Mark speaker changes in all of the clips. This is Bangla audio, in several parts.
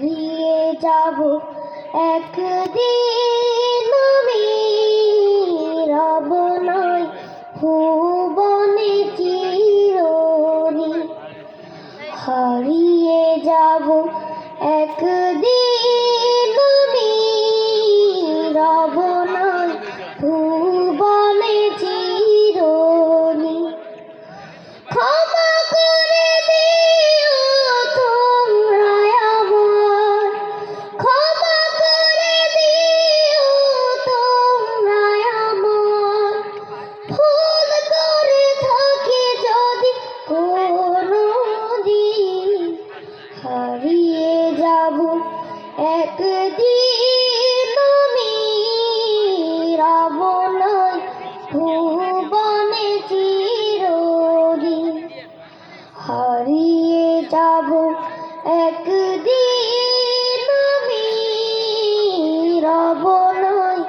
Speaker 1: হারিয়ে যাব একদিন আমি, রব নয় ভুবনে চিরদিন। হারিয়ে যাব একদিন আমি, রব নয় ভুবনে চিরদিন। ক্ষমা করে দিও তোমরা আমার, ক্ষমা করে দিও তোমরা আমার, ভুল করে থাকি যদি কোনোদিন। হারিয়ে যাব একদিন আমি, রব নয় ভুবনে চিরদিন। হারিয়ে যাব একদিন আমি, রব নয়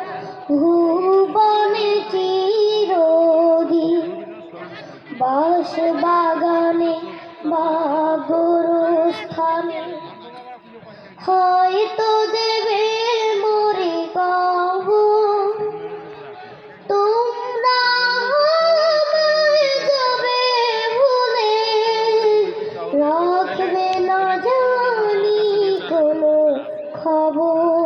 Speaker 1: ভুবনে চিরদিন। বাঁশ বাগানে বা গোরস্থানে হয়তো দেবে মরে কবর, তোমরা আমায় যাবে ভুলে, রাখবে না জানি কোনো খবর।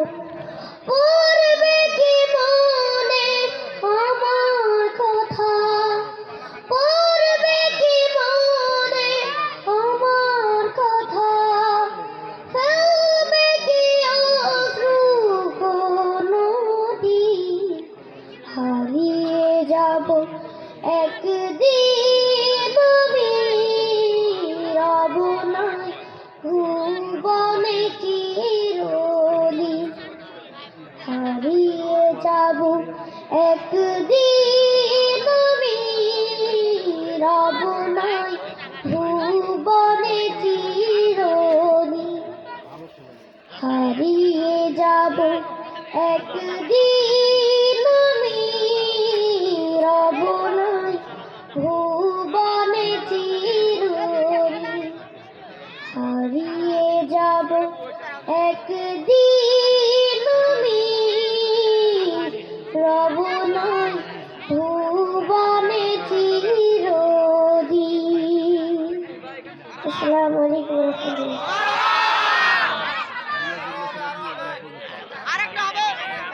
Speaker 1: পড়বে কি মনে আমার কথা, পড়বে কি মনে আমার কথা, ফেলবে কি অশ্রু কোনোদিন। হারিয়ে যাব একদিন আমি, রব নয় ভুবনে চিরদিন। হারিয়ে যাব একদিন আমি, রব নয় ভুবনে চিরদিন। হারিয়ে যাব একদিন আমি, রব নয় ভুবনে চিরদিন। হারিয়ে যাব একদিন আমি, রব নয় ভুবনে চিরদিন। আসসালামু আলাইকুম ওয়া রাহমাতুল্লাহ।